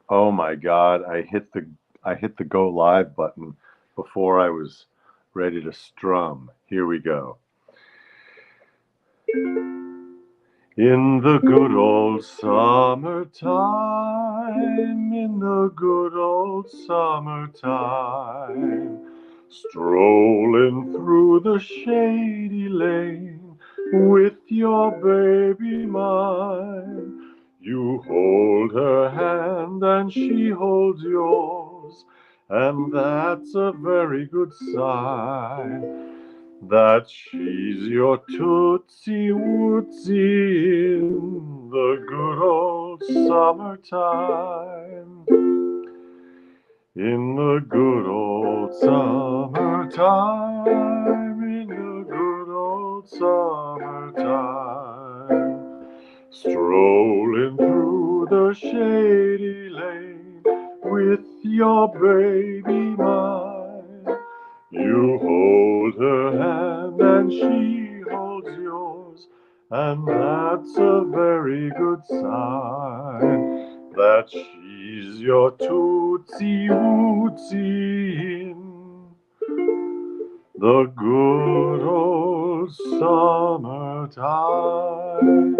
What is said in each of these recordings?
Oh my God, I hit the go live button before I was ready to strum. Here we go. In the good old summertime, in the good old summertime, strolling through the shady lane with your baby mine. You hold her hand and she holds yours, and that's a very good sign that she's your Tootsie Wootsie in the good old summertime. In the good old summertime, in the good old summertime, strolling through the shady lane with your baby mine. You hold her hand and she holds yours, and that's a very good sign that she's your Tootsie Wootsie in the good old summertime.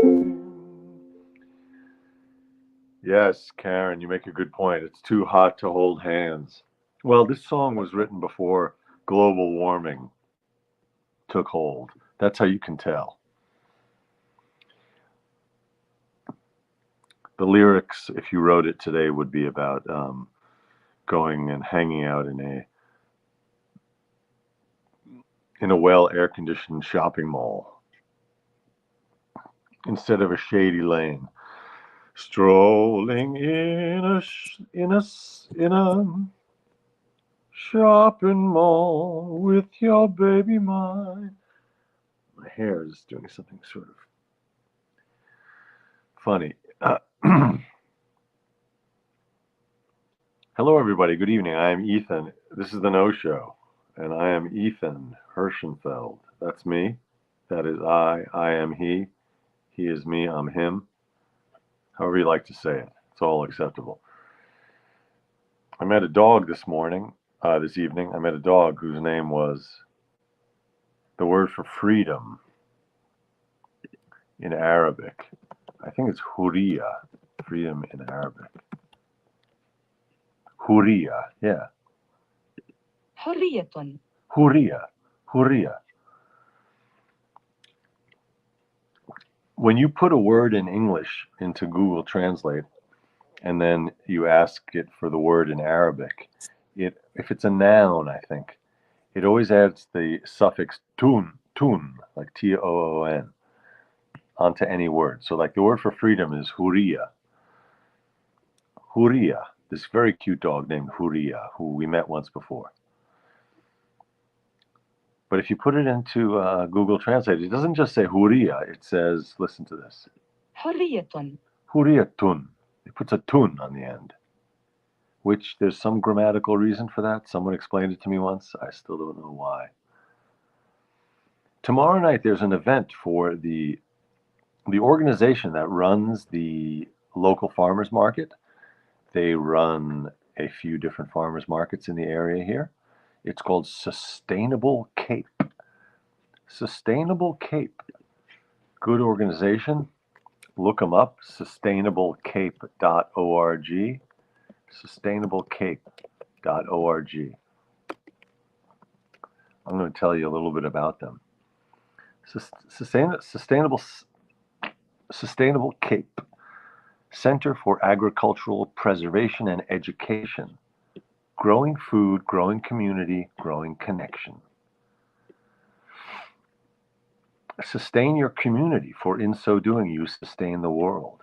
Yes, Karen, you make a good point. It's too hot to hold hands. Well, this song was written before global warming took hold. That's how you can tell. The lyrics, if you wrote it today, would be about going and hanging out in a well air conditioned shopping mall instead of a shady lane. Strolling in a shopping mall with your baby mine. My hair is doing something sort of funny. Hello, everybody. Good evening. I am Ethan. This is the nosho, and I am Ethan Hirschenfeld. That's me. That is I. I am he. He is me. I'm him. However you like to say it. It's all acceptable. I met a dog this evening. I met a dog whose name was the word for freedom in Arabic. I think it's Huriya, freedom in Arabic. Huriya, yeah. حرية. Huriya, Huriya. When you put a word in English into Google Translate and then you ask it for the word in Arabic, if it's a noun, I think, it always adds the suffix tun, like Toon, onto any word. So like the word for freedom is Huriya. Huriya, this very cute dog named Huriya, who we met once before. But if you put it into Google Translate, it doesn't just say Huriya, it says, listen to this. حرية. Huriyatun. It puts a tun on the end, which there's some grammatical reason for that. Someone explained it to me once. I still don't know why. Tomorrow night, there's an event for the organization that runs the local farmers market. They run a few different farmers markets in the area here. It's called Sustainable Cape. Sustainable Cape. Good organization. Look them up. Sustainablecape.org. Sustainablecape.org. I'm going to tell you a little bit about them. Sustainable Cape. Center for Agricultural Preservation and Education. Growing food, growing community, growing connection. Sustain your community, for in so doing, you sustain the world.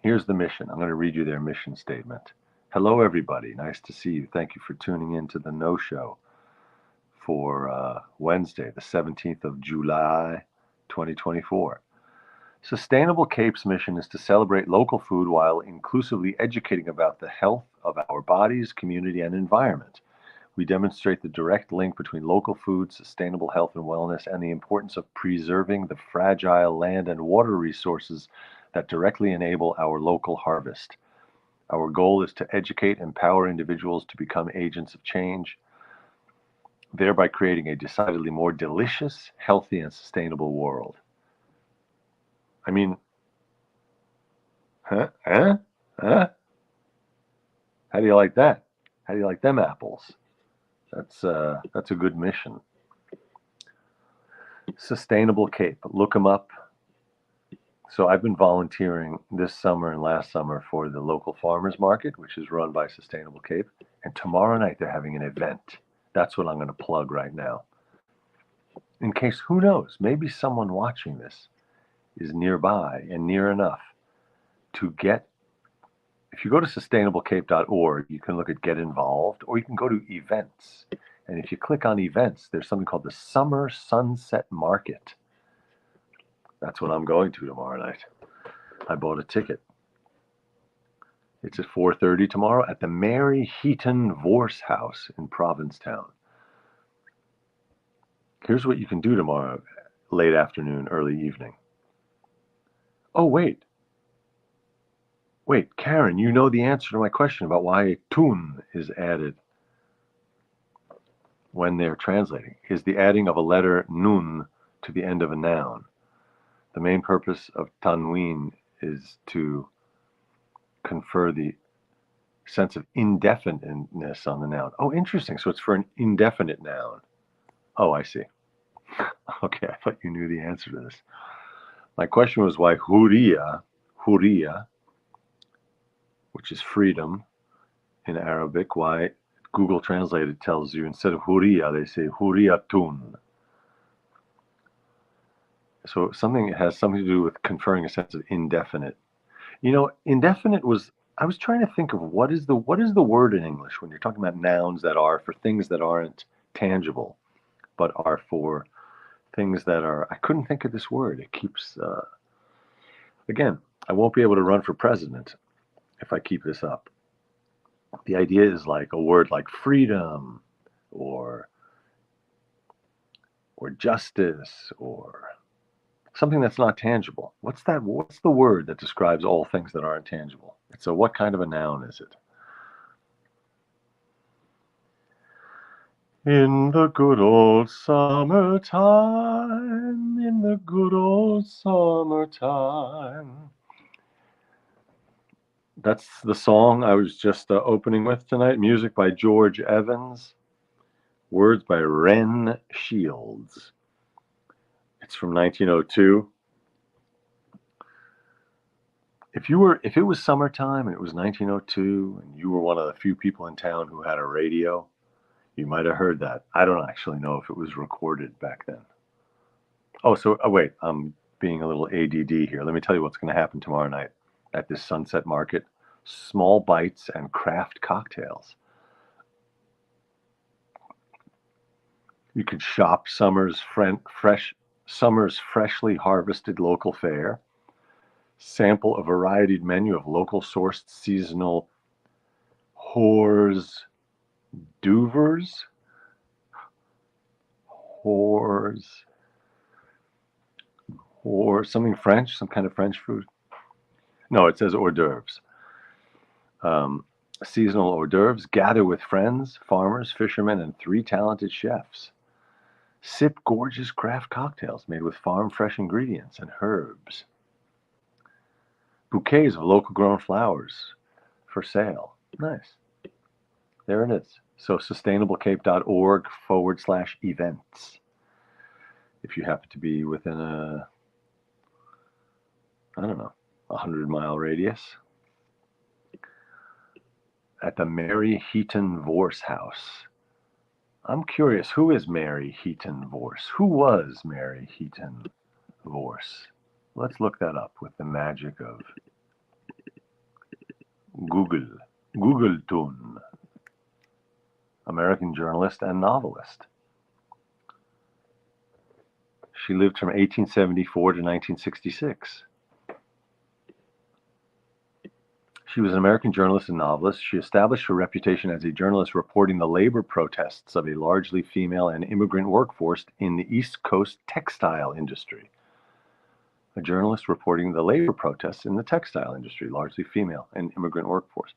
Here's the mission. I'm going to read you their mission statement. Hello, everybody. Nice to see you. Thank you for tuning in to the nosho for Wednesday, the 17th of July, 2024. Sustainable Cape's mission is to celebrate local food while inclusively educating about the health of our bodies, community, and environment. We demonstrate the direct link between local food, sustainable health and wellness, and the importance of preserving the fragile land and water resources that directly enable our local harvest. Our goal is to educate, empower individuals to become agents of change, thereby creating a decidedly more delicious, healthy, and sustainable world. I mean, huh? Huh? Huh? How do you like that? How do you like them apples? That's a good mission. Sustainable Cape. Look them up. So I've been volunteering this summer and last summer for the local farmers market, which is run by Sustainable Cape. And tomorrow night they're having an event. That's what I'm going to plug right now. In case, who knows, maybe someone watching this is nearby and near enough to get. If you go to sustainablecape.org, you can look at Get Involved, or you can go to Events. And if you click on Events, there's something called the Summer Sunset Market. That's what I'm going to tomorrow night. I bought a ticket. It's at 4:30 tomorrow at the Mary Heaton Vorse House in Provincetown. Here's what you can do tomorrow, late afternoon, early evening. Oh, wait, Karen, you know the answer to my question about why tun is added when they're translating. Is the adding of a letter nun to the end of a noun. The main purpose of tanween is to confer the sense of indefiniteness on the noun. Oh, interesting. So it's for an indefinite noun. Oh, I see. Okay, I thought you knew the answer to this. My question was why huria, which is freedom in Arabic, why Google Translate tells you instead of huria, they say huriyatun. So something has something to do with conferring a sense of indefinite. You know, indefinite was, I was trying to think of what is the word in English when you're talking about nouns that are for things that aren't tangible, but are for things that are, I couldn't think of this word. It keeps, again, I won't be able to run for president if I keep this up. The idea is like a word like freedom or justice or something that's not tangible. What's that? What's the word that describes all things that aren't tangible? So what kind of a noun is it? In the good old summertime, in the good old summertime. That's the song I was just opening with tonight. Music by George Evans. Words by Ren Shields. It's from 1902. If it was summertime and it was 1902 and you were one of the few people in town who had a radio, you might have heard that. I don't actually know if it was recorded back then. Oh, wait, I'm being a little ADD here. Let me tell you what's going to happen tomorrow night at this Sunset Market. Small bites and craft cocktails. You could shop Summer's freshly harvested local fare, sample a varied menu of local sourced seasonal hors d'oeuvres, or something French, some kind of French food. No, it says hors d'oeuvres. Seasonal hors d'oeuvres. Gather with friends, farmers, fishermen, and 3 talented chefs. Sip gorgeous craft cocktails made with farm fresh ingredients and herbs. Bouquets of local grown flowers for sale. Nice. There it is. So sustainablecape.org/events. If you happen to be within a 100-mile radius. At the Mary Heaton Vorse House. I'm curious, who is Mary Heaton Vorse? Who was Mary Heaton Vorse? Let's look that up with the magic of Google. Google-tun. American journalist and novelist. She lived from 1874 to 1966. She was an American journalist and novelist. She established her reputation as a journalist reporting the labor protests of a largely female and immigrant workforce in the East Coast textile industry. a journalist reporting the labor protests in the textile industry, largely female and immigrant workforce.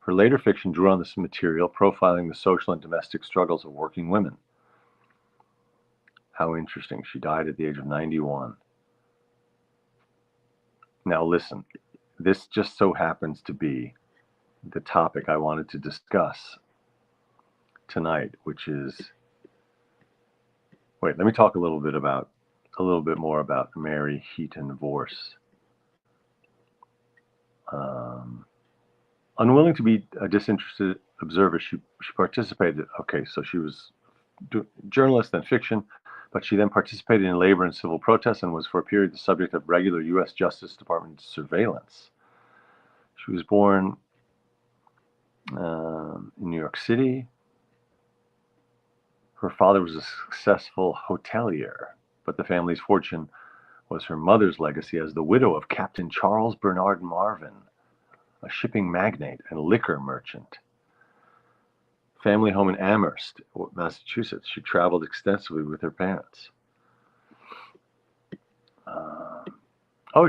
Her later fiction drew on this material, profiling the social and domestic struggles of working women. How interesting. She died at the age of 91. Now, listen, this just so happens to be the topic I wanted to discuss tonight, which is, let me talk a little bit more about Mary Heaton Vorse. Unwilling to be a disinterested observer, she participated. Okay, so she was journalist and fiction, but she then participated in labor and civil protests and was for a period the subject of regular U.S. Justice Department surveillance. She was born in New York City. Her father was a successful hotelier, but the family's fortune was her mother's legacy as the widow of Captain Charles Bernard Marvin, a shipping magnate and liquor merchant. Family home in Amherst, Massachusetts. She traveled extensively with her parents.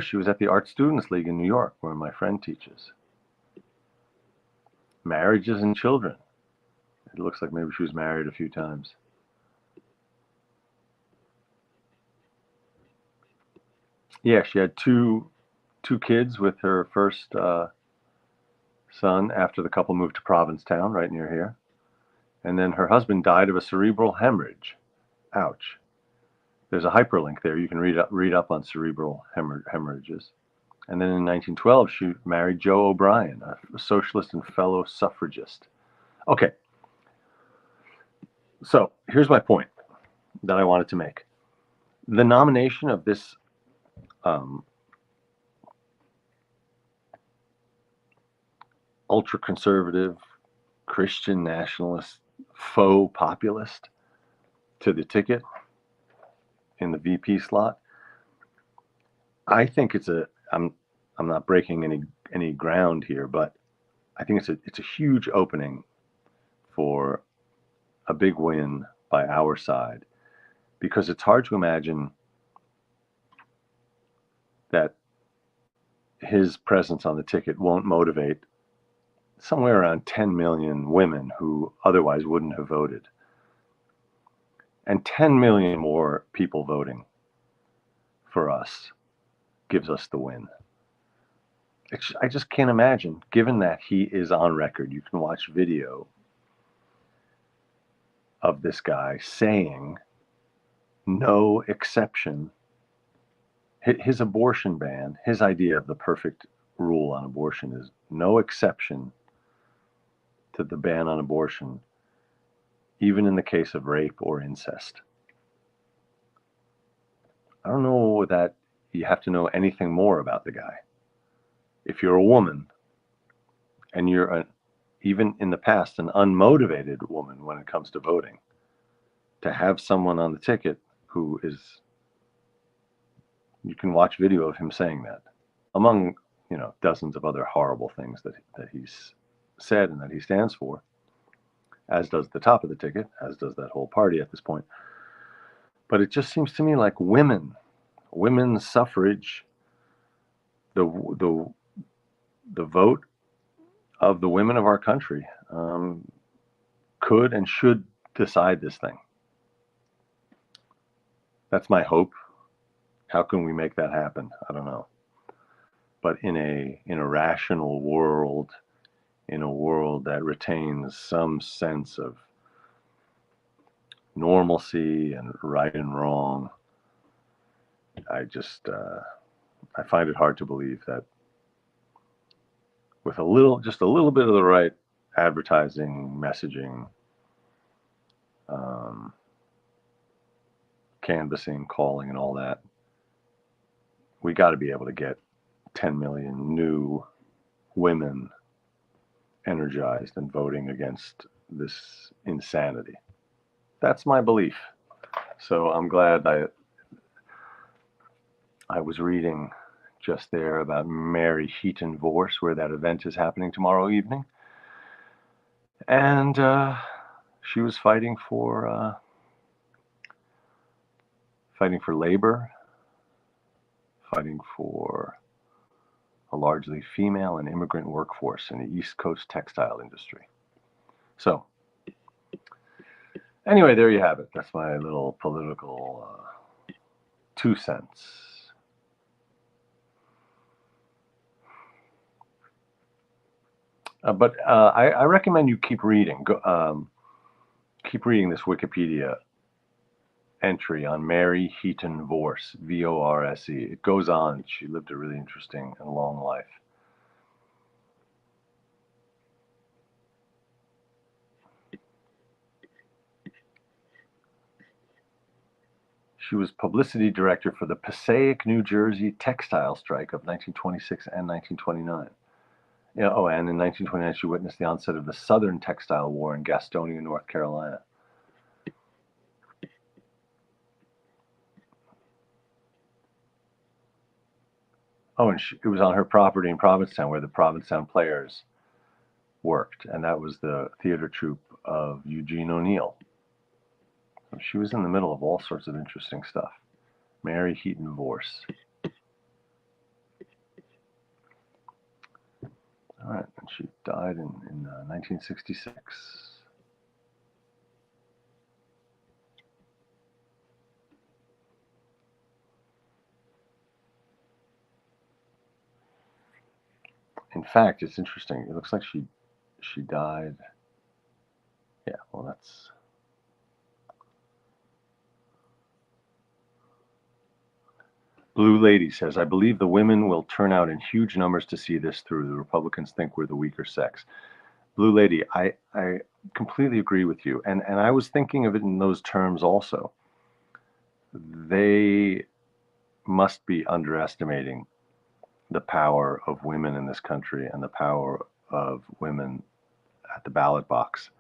She was at the Art Students League in New York, where my friend teaches. Marriages and children. It looks like maybe she was married a few times. Yeah, she had two kids with her first son after the couple moved to Provincetown, right near here. And then her husband died of a cerebral hemorrhage. Ouch. There's a hyperlink there. You can read up on cerebral hemorrhages. And then in 1912, she married Joe O'Brien, a socialist and fellow suffragist. Okay. So here's my point that I wanted to make. The nomination of this ultra-conservative, Christian nationalist, faux populist to the ticket in the VP slot, I think I'm not breaking any ground here, but I think it's a huge opening for a big win by our side, because it's hard to imagine that his presence on the ticket won't motivate somewhere around 10 million women who otherwise wouldn't have voted. And 10 million more people voting for us gives us the win. I just can't imagine, given that he is on record. You can watch video of this guy saying no exception. His abortion ban, his idea of the perfect rule on abortion is no exception to the ban on abortion, even in the case of rape or incest. I don't know that you have to know anything more about the guy. If you're a woman and you're even in the past an unmotivated woman when it comes to voting, to have someone on the ticket who is, you can watch video of him saying that, among dozens of other horrible things that he's said and that he stands for, as does the top of the ticket, as does that whole party at this point. But it just seems to me like women's suffrage, the vote of the women of our country, could and should decide this thing. That's my hope. How can we make that happen? I don't know. But in a rational world, in a world that retains some sense of normalcy and right and wrong, I find it hard to believe that with just a little bit of the right advertising, messaging, canvassing, calling, and all that, we got to be able to get 10 million new women energized and voting against this insanity. That's my belief. So I'm glad I was reading just there about Mary Heaton Vorse, where that event is happening tomorrow evening. And she was fighting for labor, fighting for a largely female and immigrant workforce in the East Coast textile industry. So, anyway, there you have it. That's my little political 2 cents. But I recommend you keep reading. Keep reading this Wikipedia entry on Mary Heaton Vorse, V-O-R-S-E. It goes on. She lived a really interesting and long life. She was publicity director for the Passaic, New Jersey textile strike of 1926 and 1929. And in 1929 she witnessed the onset of the Southern Textile War in Gastonia, North Carolina. Oh, and it was on her property in Provincetown where the Provincetown Players worked, and that was the theater troupe of Eugene O'Neill. So she was in the middle of all sorts of interesting stuff. Mary Heaton Vorse. All right, and she died in 1966. In fact, it's interesting. It looks like she died. Yeah, well, that's. Blue Lady says, I believe the women will turn out in huge numbers to see this through. The Republicans think we're the weaker sex. Blue Lady, I completely agree with you. And I was thinking of it in those terms also. They must be underestimating the power of women in this country and the power of women at the ballot box.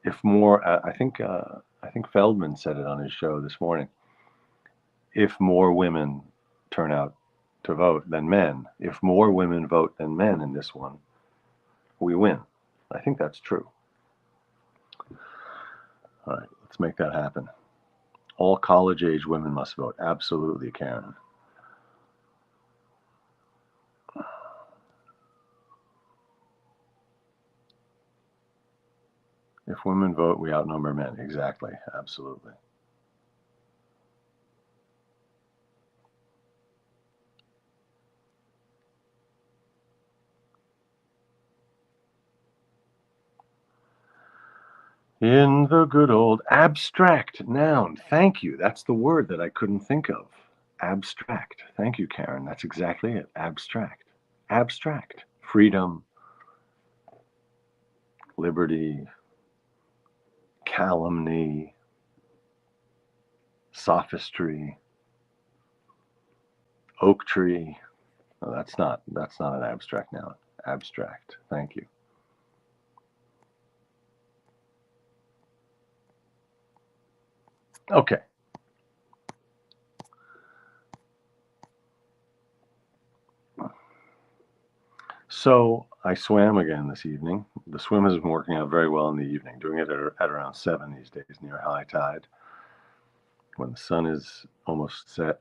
If more, I think Feldman said it on his show this morning. If more women turn out to vote than men, if more women vote than men in this one, we win. I think that's true. All right, let's make that happen. All college-age women must vote. Absolutely, Karen. If women vote, we outnumber men. Exactly. Absolutely. In the good old abstract noun. Thank you. That's the word that I couldn't think of. Abstract. Thank you, Karen. That's exactly it. Abstract. Abstract. Freedom, liberty, calumny, sophistry, oak tree. No, that's not an abstract noun. Abstract. Thank you. Okay. So I swam again this evening. The swim has been working out very well in the evening, doing it at around 7 these days near high tide, when the sun is almost set.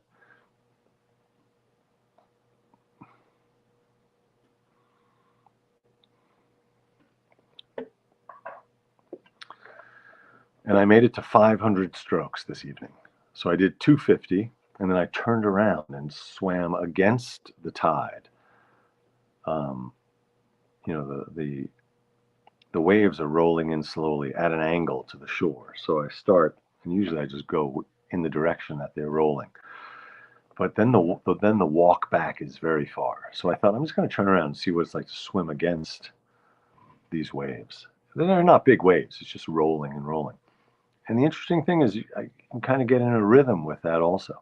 And I made it to 500 strokes this evening. So I did 250, and then I turned around and swam against the tide. The waves are rolling in slowly at an angle to the shore. So I start, and usually I just go in the direction that they're rolling. But then the walk back is very far. So I thought I'm just going to turn around and see what it's like to swim against these waves. They're not big waves. It's just rolling and rolling. And the interesting thing is I can kind of get in a rhythm with that also.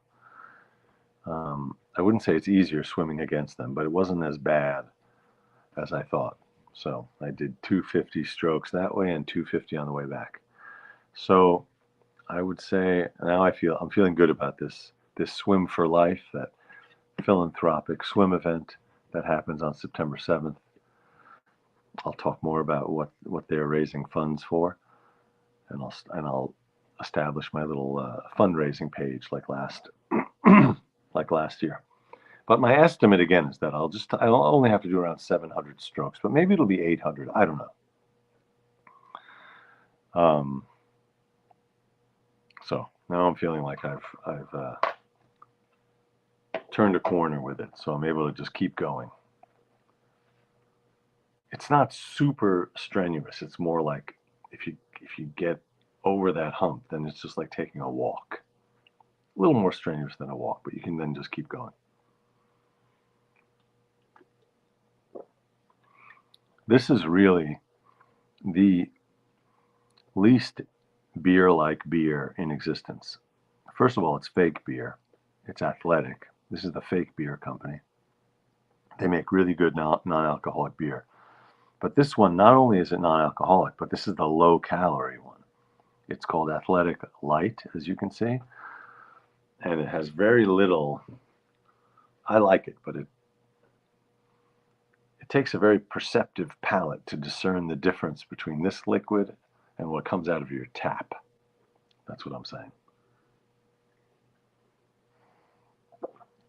I wouldn't say it's easier swimming against them, but it wasn't as bad as I thought. So I did 250 strokes that way and 250 on the way back. So I would say now I'm feeling good about this Swim for Life, that philanthropic swim event that happens on September 7th. I'll talk more about what they're raising funds for, and I'll establish my little fundraising page like last year. But my estimate again is that I'll only have to do around 700 strokes, but maybe it'll be 800. I don't know. So now I'm feeling like I've turned a corner with it, so I'm able to just keep going. It's not super strenuous. It's more like if you get over that hump, then it's just like taking a walk. A little more strenuous than a walk, but you can then just keep going. This is really the least beer-like beer in existence. First of all, it's fake beer. It's athletic. This is the fake beer company. They make really good non-alcoholic beer. But this one, not only is it non-alcoholic, but this is the low-calorie one. It's called Athletic Light, as you can see. And it has very little, I like it, but it takes a very perceptive palate to discern the difference between this liquid and what comes out of your tap. That's what I'm saying.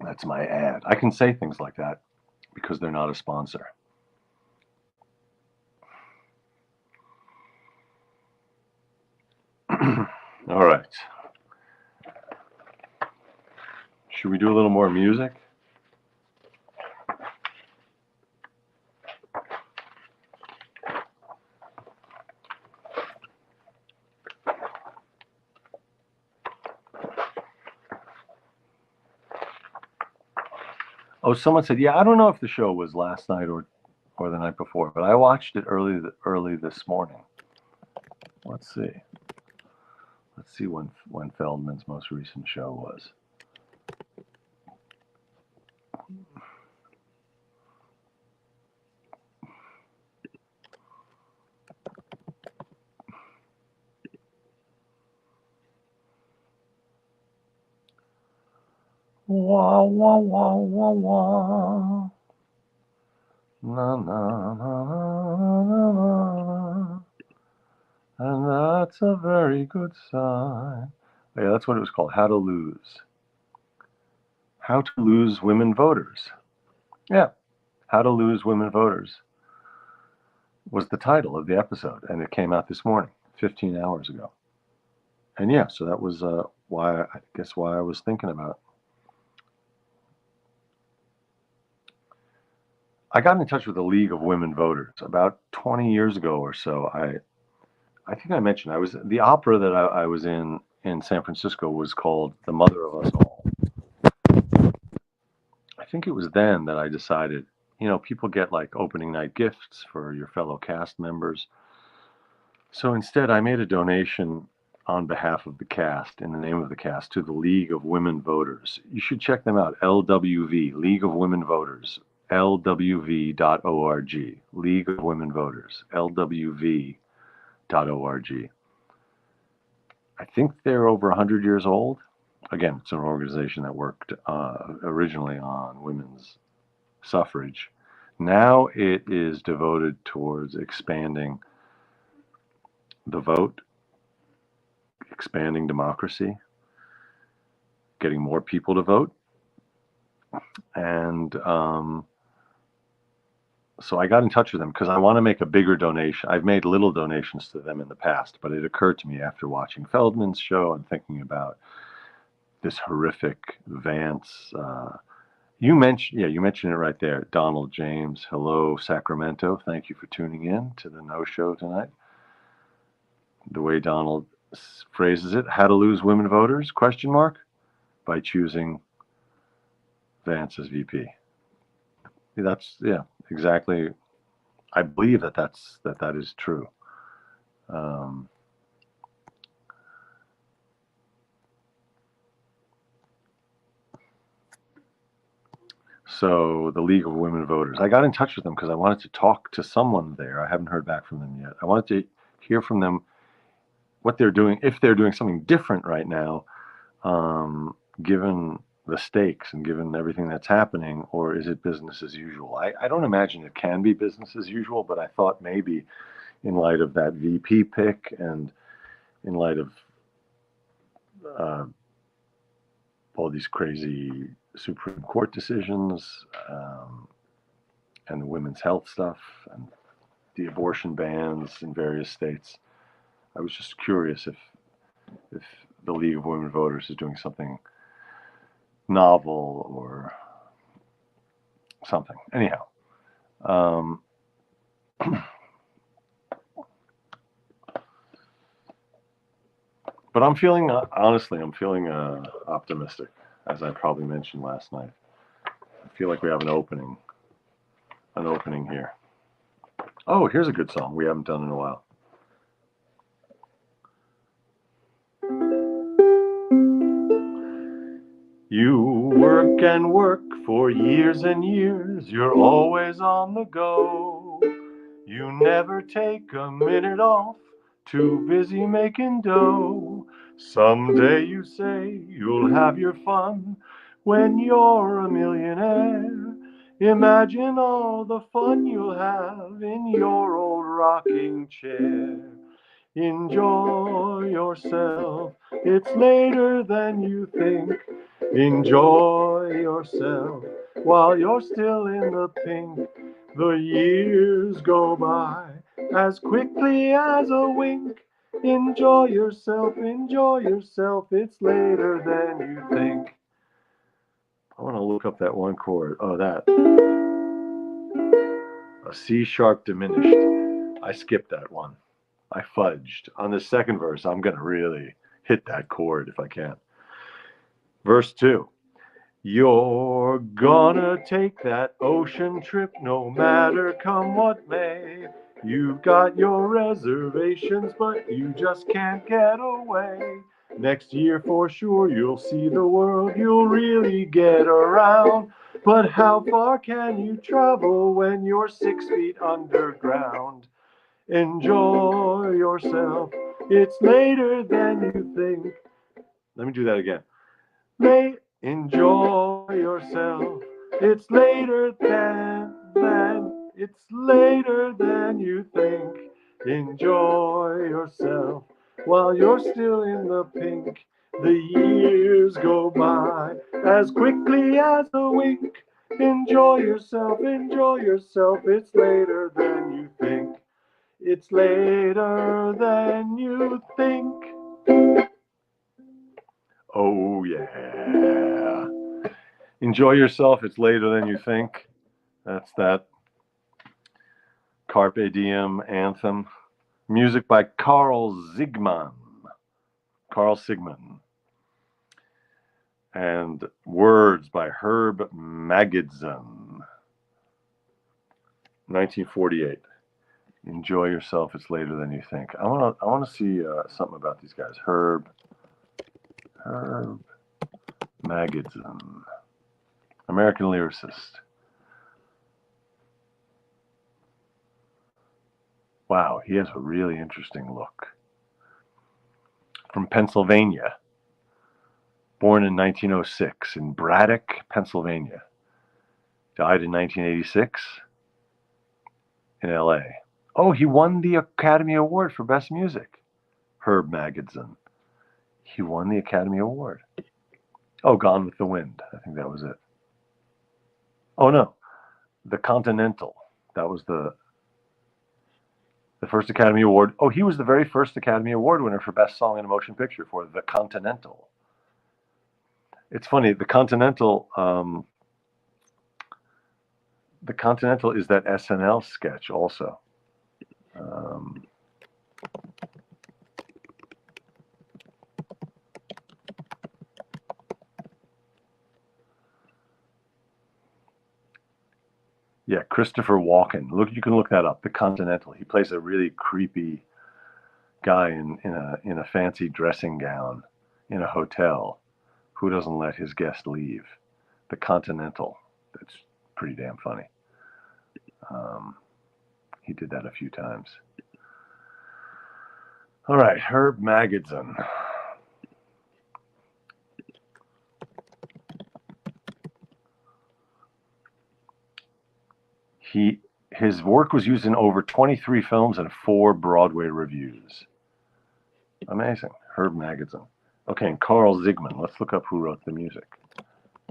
That's my ad. I can say things like that because they're not a sponsor. All right. Should we do a little more music? Oh, someone said, yeah, I don't know if the show was last night or the night before, but I watched it early this morning. Let's see. Let's see when Feldman's most recent show was. Wah, wah, wah, wah, wah. Na, na, na, na, na. And that's a very good sign. Yeah, that's what it was called, How to Lose. How to Lose Women Voters. Yeah, How to Lose Women Voters was the title of the episode, and it came out this morning, 15 hours ago. And yeah, so that was why I was thinking about it. I got in touch with the League of Women Voters about 20 years ago or so. I think I mentioned the opera that I was in San Francisco was called The Mother of Us All. I think it was then that I decided, people get like opening night gifts for your fellow cast members. So instead, I made a donation on behalf of the cast, in the name of the cast, to the League of Women Voters. You should check them out, LWV, League of Women Voters, lwv.org, League of Women Voters, lwv.org. I think they're over 100 years old. Again, it's an organization that worked originally on women's suffrage. Now it is devoted towards expanding the vote, expanding democracy, getting more people to vote. And so I got in touch with them because I want to make a bigger donation. I've made little donations to them in the past, but it occurred to me after watching Feldman's show and thinking about this horrific Vance. You mentioned it right there, Donald James. Hello, Sacramento. Thank you for tuning in to the No Show tonight. The way Donald phrases it, how to lose women voters, ? By choosing Vance as VP. That's, exactly. I believe that is true. So the League of Women Voters, I got in touch with them because I wanted to talk to someone there. I haven't heard back from them yet. I wanted to hear from them what they're doing, if they're doing something different right now, given the stakes and given everything that's happening, or is it business as usual? I don't imagine it can be business as usual, but I thought maybe in light of that VP pick and in light of all these crazy Supreme Court decisions, and the women's health stuff, and the abortion bans in various states. I was just curious if the League of Women Voters is doing something novel or something. Anyhow, but I'm feeling, honestly, I'm feeling optimistic, as I probably mentioned last night. I feel like we have an opening here. Oh, here's a good song we haven't done in a while. You work and work for years and years, you're always on the go. You never take a minute off, too busy making dough. Someday you say you'll have your fun when you're a millionaire. Imagine all the fun you'll have in your old rocking chair. Enjoy yourself, it's later than you think. Enjoy yourself while you're still in the pink. The years go by as quickly as a wink. Enjoy yourself, it's later than you think. I want to look up that one chord. Oh, that. A C sharp diminished. I skipped that one. I fudged. On the second verse, I'm going to really hit that chord if I can. Verse 2. You're gonna take that ocean trip no matter come what may. You've got your reservations, but you just can't get away. Next year for sure you'll see the world, you'll really get around. But how far can you travel when you're 6 feet underground? Enjoy yourself, it's later than you think. Let me do that again. Enjoy yourself, it's later than you think. Enjoy yourself while you're still in the pink. The years go by as quickly as a wink. Enjoy yourself, it's later than you think. It's later than you think. Oh, yeah. Enjoy yourself, it's later than you think. That's that Carpe Diem anthem. Music by Carl Sigman. And words by Herb Magidson. 1948. Enjoy yourself, it's later than you think. I want to see something about these guys. Herb Magidson, American lyricist. Wow, he has a really interesting look. From Pennsylvania, born in 1906 in Braddock, Pennsylvania. Died in 1986 in LA. Oh, he won the Academy Award for Best Music. Herb Magidson. He won the Academy Award. Oh, Gone with the Wind. I think that was it. Oh, no. The Continental. That was the first Academy Award. Oh, he was the very first Academy Award winner for Best Song in a Motion Picture for The Continental. It's funny, The Continental is that SNL sketch also. Yeah, Christopher Walken. Look, you can look that up. The Continental. He plays a really creepy guy in a fancy dressing gown in a hotel who doesn't let his guest leave. The Continental. That's pretty damn funny. He did that a few times. All right, Herb Magidson. His work was used in over 23 films and 4 Broadway revues. Amazing. Herb Magidson. Okay, and Carl Zygmunt. Let's look up who wrote the music.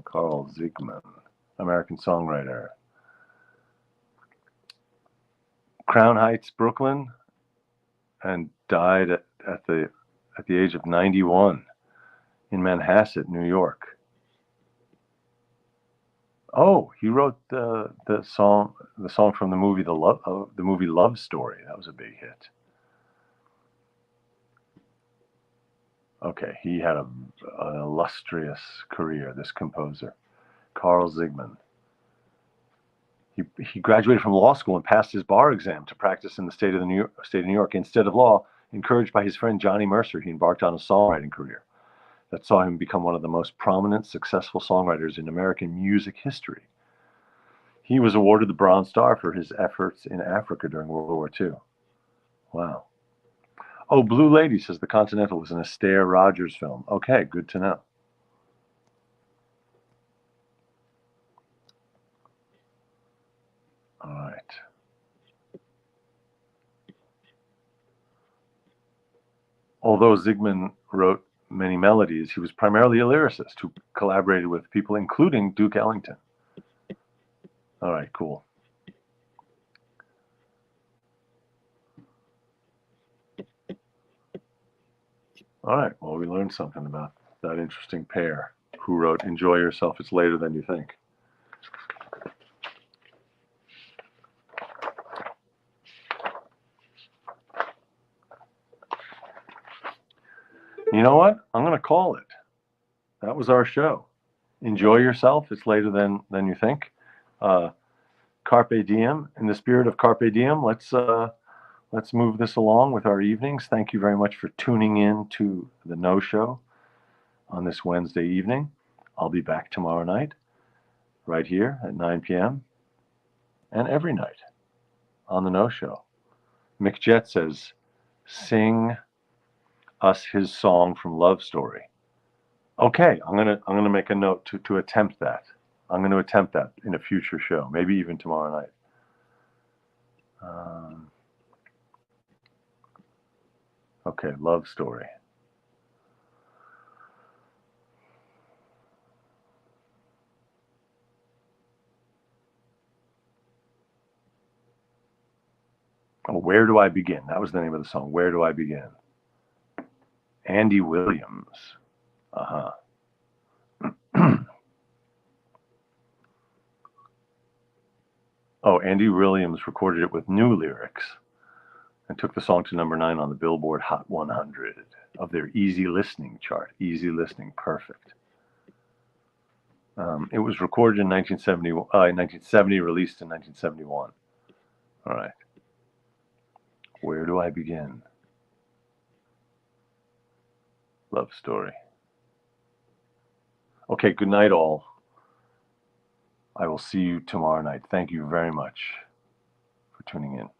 Carl Zygmunt, American songwriter. Crown Heights, Brooklyn, and died at the age of 91 in Manhasset, New York. Oh, he wrote the song from the movie Love Story. That was a big hit. Okay, he had an illustrious career, this composer, Carl Zygmunt. He graduated from law school and passed his bar exam to practice in the state of New York. Instead of law, encouraged by his friend Johnny Mercer, he embarked on a songwriting career that saw him become one of the most prominent, successful songwriters in American music history. He was awarded the Bronze Star for his efforts in Africa during World War II. Wow. Oh, Blue Lady says The Continental was an Astaire Rogers film. Okay, good to know. All right. Although Zygmunt wrote many melodies, he was primarily a lyricist who collaborated with people including Duke Ellington. All right, cool. All right, well, we learned something about that interesting pair who wrote Enjoy Yourself, It's Later Than You Think. You know what? I'm going to call it. That was our show. Enjoy yourself. It's later than you think. Carpe diem. In the spirit of carpe diem, let's move this along with our evenings. Thank you very much for tuning in to the nosho on this Wednesday evening. I'll be back tomorrow night, right here at 9 p.m. and every night on the nosho. Mick Jet says, "Sing us his song from Love Story." Okay, I'm gonna make a note to attempt that. I'm going to attempt that in a future show, maybe even tomorrow night. Okay, Love Story. Oh, Where Do I Begin? That was the name of the song. Where Do I Begin? Andy Williams. Uh-huh. Oh, Andy Williams recorded it with new lyrics and took the song to #9 on the Billboard Hot 100 of their easy listening chart. Easy listening, perfect. It was recorded in 1970, released in 1971. All right. Where do I begin? Love Story. Okay, good night, all. I will see you tomorrow night. Thank you very much for tuning in.